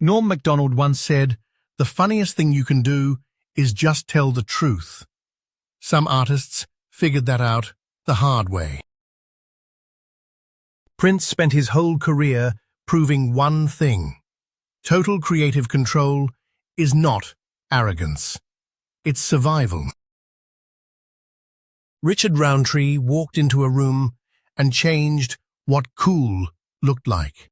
Norm Macdonald once said, "The funniest thing you can do is just tell the truth." Some artists figured that out the hard way. Prince spent his whole career proving one thing: total creative control is not arrogance. It's survival. Richard Roundtree walked into a room and changed what cool looked like.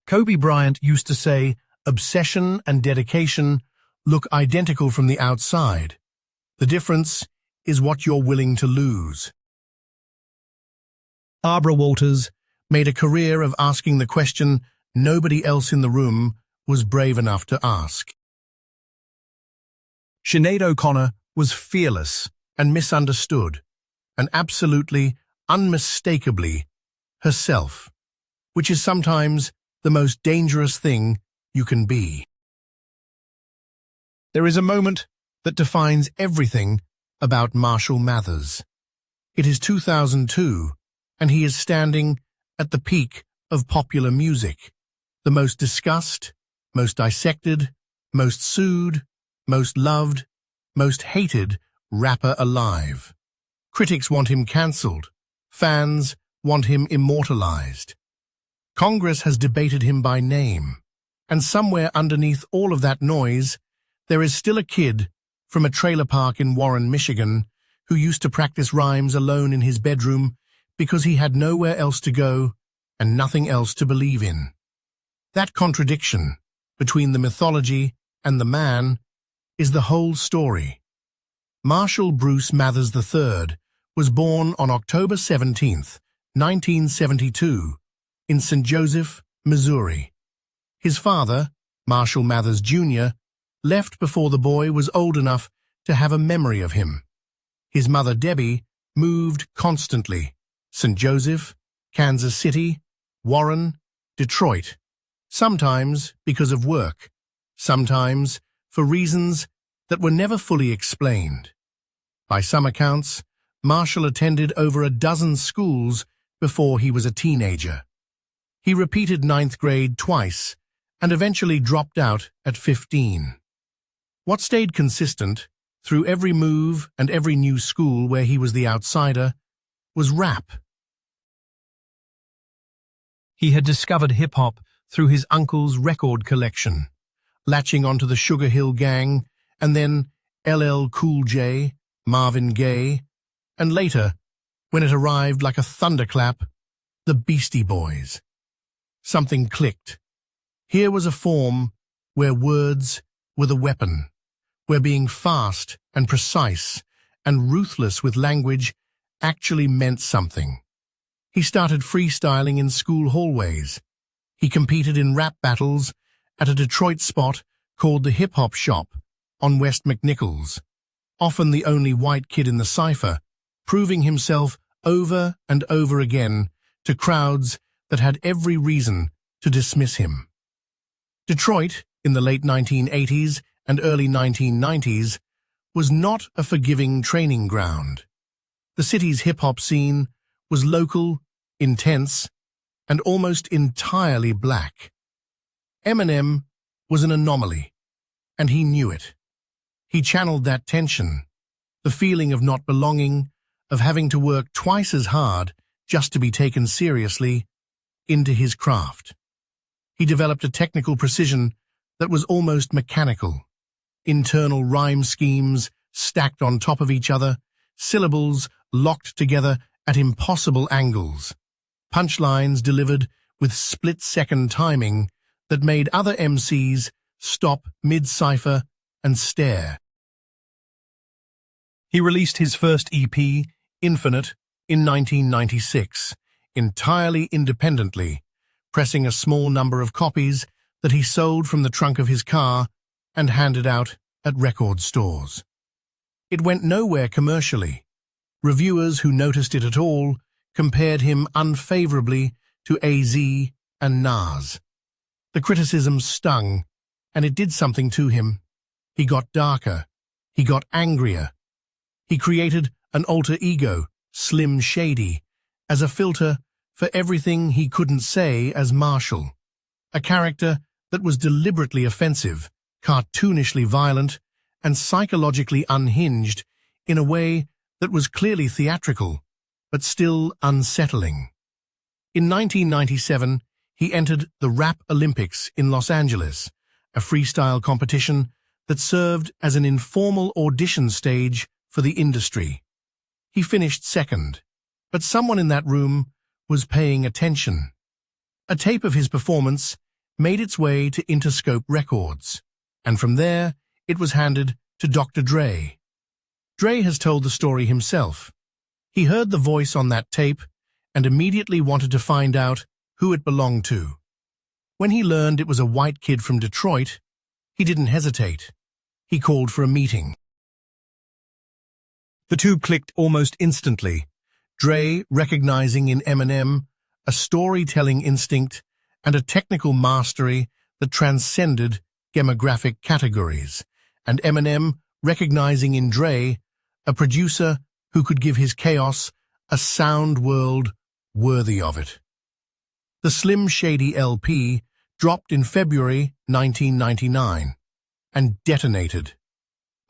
Kobe Bryant used to say, "Obsession and dedication look identical from the outside. The difference is what you're willing to lose." Barbara Walters made a career of asking the question nobody else in the room was brave enough to ask. Sinead O'Connor was fearless and misunderstood, and absolutely, unmistakably herself, which is sometimes the most dangerous thing you can be. There is a moment that defines everything about Marshall Mathers. It is 2002, and he is standing at the peak of popular music, the most discussed, most dissected, most sued, most loved, most hated rapper alive. Critics want him cancelled. Fans want him immortalized. Congress has debated him by name. And somewhere underneath all of that noise, there is still a kid from a trailer park in Warren, Michigan, who used to practice rhymes alone in his bedroom because he had nowhere else to go and nothing else to believe in. That contradiction between the mythology and the man is the whole story. Marshall Bruce Mathers III was born on October 17, 1972, in St. Joseph, Missouri. His father, Marshall Mathers Jr., left before the boy was old enough to have a memory of him. His mother, Debbie, moved constantly: St. Joseph, Kansas City, Warren, Detroit, sometimes because of work, sometimes for reasons that were never fully explained. By some accounts, Marshall attended over a dozen schools before he was a teenager. He repeated ninth grade twice and eventually dropped out at 15. What stayed consistent through every move and every new school where he was the outsider was rap. He had discovered hip-hop through his uncle's record collection, latching onto the Sugar Hill Gang, and then LL Cool J, Marvin Gaye, and later, when it arrived like a thunderclap, the Beastie Boys. Something clicked. Here was a form where words were the weapon, where being fast and precise and ruthless with language actually meant something. He started freestyling in school hallways. He competed in rap battles at a Detroit spot called the Hip Hop Shop on West McNichols, often the only white kid in the cipher, proving himself over and over again to crowds that had every reason to dismiss him. Detroit, in the late 1980s and early 1990s, was not a forgiving training ground. The city's hip-hop scene was local, intense, and almost entirely black. Eminem was an anomaly, and he knew it. He channeled that tension, the feeling of not belonging, of having to work twice as hard just to be taken seriously, into his craft. He developed a technical precision that was almost mechanical. Internal rhyme schemes stacked on top of each other, syllables locked together at impossible angles, punchlines delivered with split-second timing that made other MCs stop mid-cipher and stare. He released his first EP, Infinite, in 1996, entirely independently, pressing a small number of copies that he sold from the trunk of his car and handed out at record stores. It went nowhere commercially. Reviewers who noticed it at all compared him unfavorably to AZ and Nas. The criticism stung, and it did something to him. He got darker. He got angrier. He created an alter ego, Slim Shady, as a filter for everything he couldn't say as Marshall. a character that was deliberately offensive, cartoonishly violent, and psychologically unhinged in a way that was clearly theatrical, but still unsettling. In 1997, he entered the Rap Olympics in Los Angeles, a freestyle competition that served as an informal audition stage for the industry. He finished second, but someone in that room was paying attention. A tape of his performance made its way to Interscope Records, and from there it was handed to Dr. Dre. Dre has told the story himself. He heard the voice on that tape and immediately wanted to find out who it belonged to. When he learned it was a white kid from Detroit, he didn't hesitate. He called for a meeting. The two clicked almost instantly, Dre recognizing in Eminem a storytelling instinct and a technical mastery that transcended demographic categories, and Eminem recognizing in Dre a producer who could give his chaos a sound world worthy of it. The Slim Shady LP dropped in February 1999 and detonated.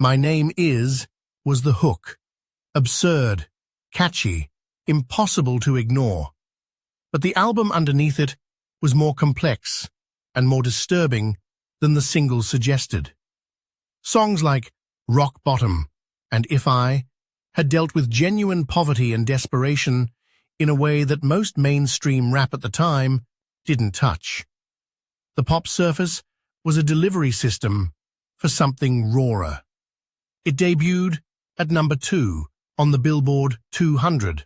My Name Is was the hook. Absurd, catchy, impossible to ignore. But the album underneath it was more complex and more disturbing than the single suggested. Songs like Rock Bottom and If I had dealt with genuine poverty and desperation in a way that most mainstream rap at the time didn't touch. The pop surface was a delivery system for something rawer. It debuted at number 2 on the Billboard 200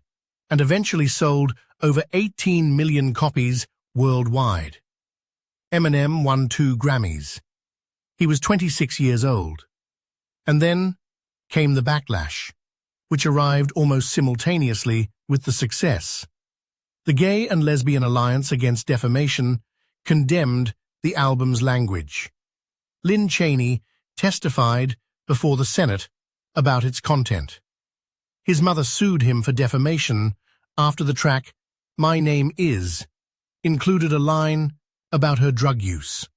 and eventually sold over 18 million copies worldwide. Eminem won 2 Grammys. He was 26 years old. And then came the backlash, which arrived almost simultaneously with the success. The Gay and Lesbian Alliance Against Defamation condemned the album's language. Lynn Cheney testified before the Senate about its content. His mother sued him for defamation after the track My Name Is included a line about her drug use.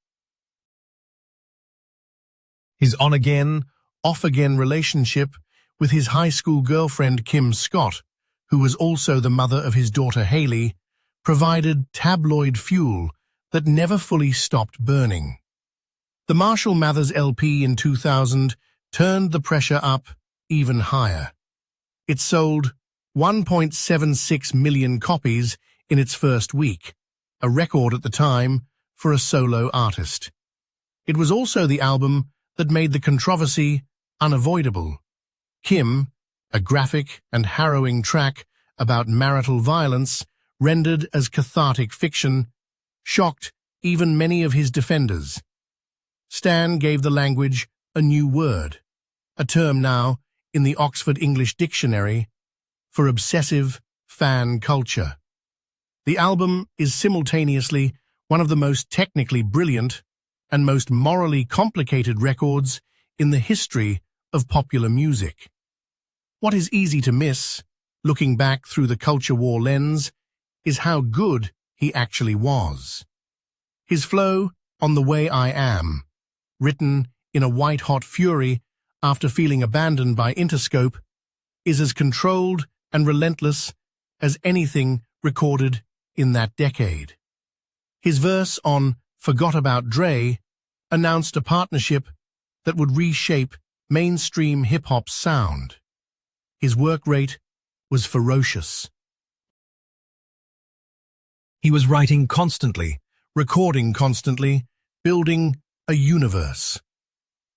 His on-again, off-again relationship with his high school girlfriend Kim Scott, who was also the mother of his daughter Haley, provided tabloid fuel that never fully stopped burning. The Marshall Mathers LP in 2000 turned the pressure up even higher. It sold 1.76 million copies in its first week, a record at the time for a solo artist. It was also the album that made the controversy unavoidable. Kim, a graphic and harrowing track about marital violence rendered as cathartic fiction, shocked even many of his defenders. Stan gave the language a new word, a term now in the Oxford English Dictionary, for obsessive fan culture. The album is simultaneously one of the most technically brilliant and most morally complicated records in the history of popular music. What is easy to miss, looking back through the culture war lens, is how good he actually was. His flow on The Way I Am, written in a white-hot fury after feeling abandoned by Interscope, is as controlled and relentless as anything recorded in that decade. His verse on Forgot About Dre announced a partnership that would reshape mainstream hip-hop's sound. His work rate was ferocious. He was writing constantly, recording constantly, building a universe.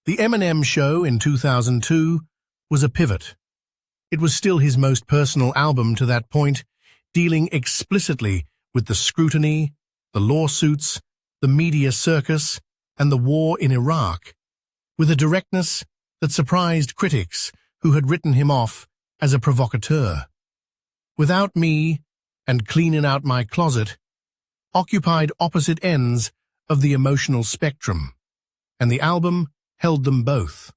The Eminem Show in 2002 was a pivot. It was still his most personal album to that point, dealing explicitly with the scrutiny, the lawsuits, the media circus, and the war in Iraq, with a directness that surprised critics who had written him off as a provocateur. Without Me and Cleanin' Out My Closet occupied opposite ends of the emotional spectrum, and the album held them both.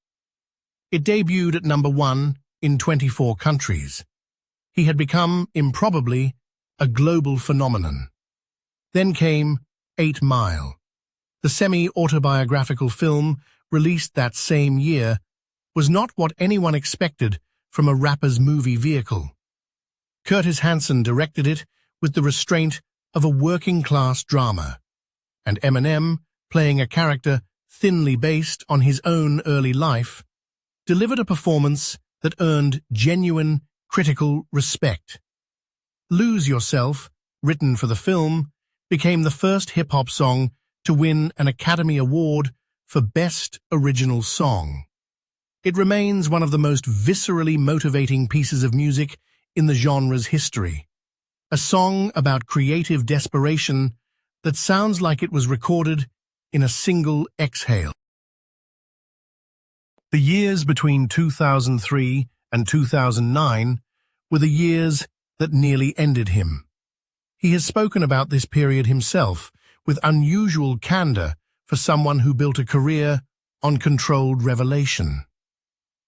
It debuted at number 1 in 24 countries. He had become, improbably, a global phenomenon. Then came 8 Mile, The semi-autobiographical film, released that same year, was not what anyone expected from a rapper's movie vehicle. Curtis Hanson directed it with the restraint of a working-class drama, and Eminem, playing a character thinly based on his own early life, delivered a performance that earned genuine critical respect. Lose Yourself, written for the film, became the first hip-hop song to win an Academy Award for Best Original Song. It remains one of the most viscerally motivating pieces of music in the genre's history, a song about creative desperation that sounds like it was recorded in a single exhale. The years between 2003 and 2009 were the years that nearly ended him. He has spoken about this period himself with unusual candor for someone who built a career on controlled revelation.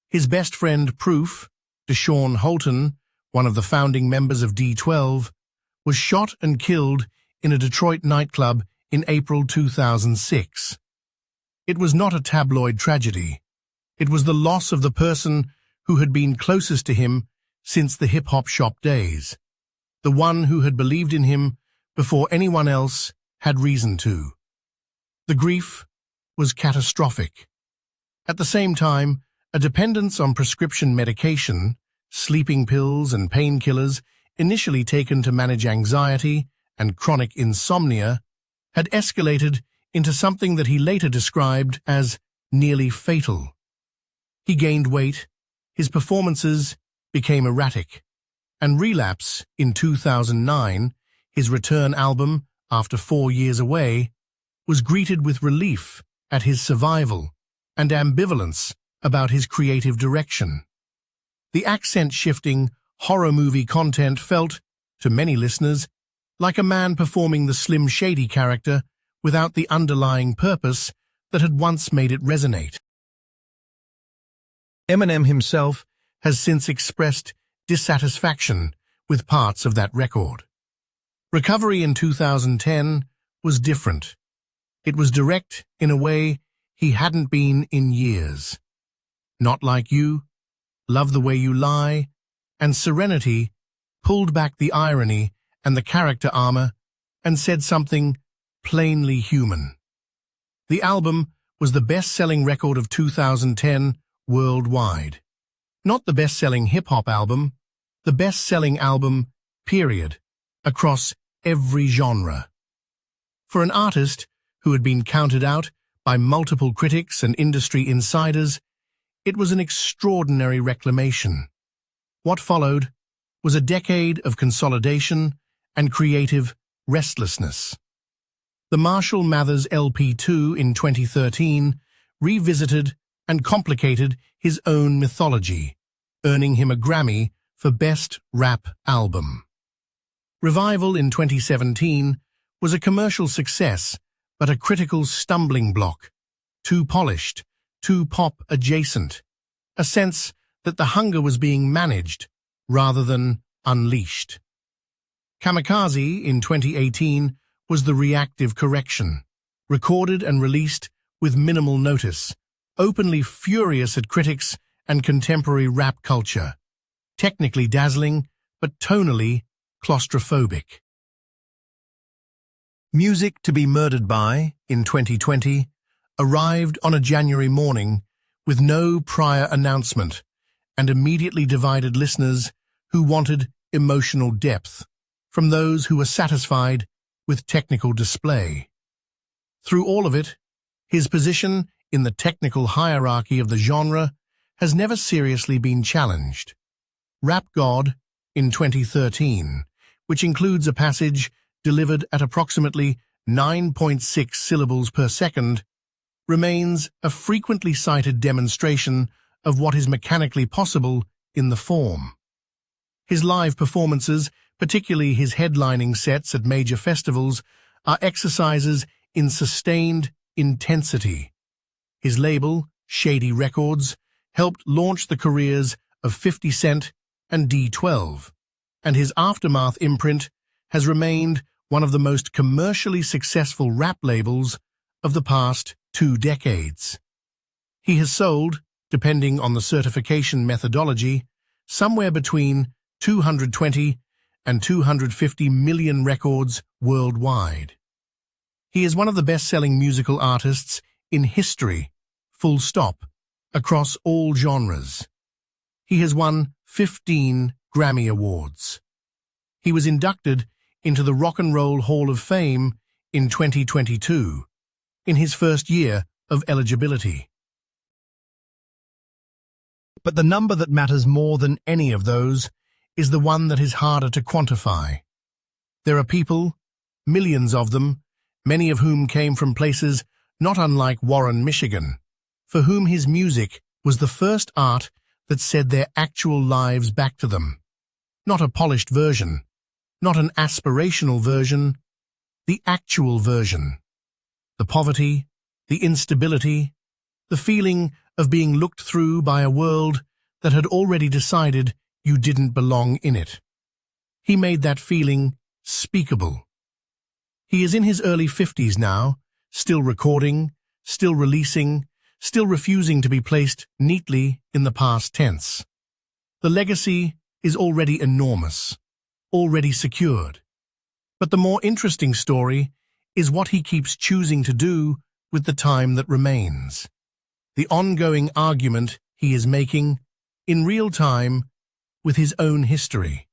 His best friend Proof, Deshaun Holton, one of the founding members of D12, was shot and killed in a Detroit nightclub in April 2006. It was not a tabloid tragedy. It was the loss of the person who had been closest to him since the hip-hop shop days, the one who had believed in him before anyone else had reason to. The grief was catastrophic. At the same time, a dependence on prescription medication, sleeping pills and painkillers initially taken to manage anxiety and chronic insomnia, had escalated into something that he later described as nearly fatal. He gained weight, his performances became erratic, and Relapse in 2009, his return album after 4 years away, was greeted with relief at his survival and ambivalence about his creative direction. The accent-shifting, horror movie content felt, to many listeners, like a man performing the Slim Shady character without the underlying purpose that had once made it resonate. Eminem himself has since expressed dissatisfaction with parts of that record. Recovery in 2010 was different. It was direct in a way he hadn't been in years. Not Like You, Love the Way You Lie, and Serenity pulled back the irony and the character armor and said something plainly human. The album was the best-selling record of 2010 worldwide. Not the best-selling hip-hop album, the best-selling album, period, across every genre. For an artist who had been counted out by multiple critics and industry insiders, it was an extraordinary reclamation. What followed was a decade of consolidation and creative restlessness. The Marshall Mathers LP2 in 2013 revisited and complicated his own mythology, earning him a Grammy for Best Rap Album. Revival in 2017 was a commercial success, but a critical stumbling block, too polished, too pop-adjacent, a sense that the hunger was being managed rather than unleashed. Kamikaze in 2018 was the reactive correction, recorded and released with minimal notice, openly furious at critics and contemporary rap culture, technically dazzling but tonally claustrophobic. Music to Be Murdered By, in 2020, arrived on a January morning with no prior announcement and immediately divided listeners who wanted emotional depth from those who were satisfied with technical display. Through all of it, his position in the technical hierarchy of the genre has never seriously been challenged. Rap God, in 2013, which includes a passage delivered at approximately 9.6 syllables per second, remains a frequently cited demonstration of what is mechanically possible in the form. His live performances, particularly his headlining sets at major festivals, are exercises in sustained intensity. His label, Shady Records, helped launch the careers of 50 Cent and D12, and his Aftermath imprint has remained one of the most commercially successful rap labels of the past 2 decades. He has sold, depending on the certification methodology, somewhere between 220 and 250 million records worldwide. He is one of the best-selling musical artists in history, full stop, across all genres. He has won 15 Grammy Awards. He was inducted into the Rock and Roll Hall of Fame in 2022, in his first year of eligibility. But the number that matters more than any of those is the one that is harder to quantify. There are people, millions of them, many of whom came from places not unlike Warren, Michigan, for whom his music was the first art that said their actual lives back to them. Not a polished version, not an aspirational version, the actual version. The poverty, the instability, the feeling of being looked through by a world that had already decided you didn't belong in it. He made that feeling speakable. He is in his early 50s now, still recording, still releasing, still refusing to be placed neatly in the past tense. The legacy is already enormous, already secured. But the more interesting story is what he keeps choosing to do with the time that remains. The ongoing argument he is making, in real time, with his own history.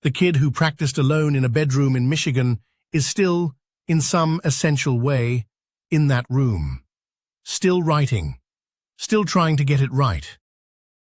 The kid who practiced alone in a bedroom in Michigan is still, in some essential way, in that room. Still writing, still trying to get it right.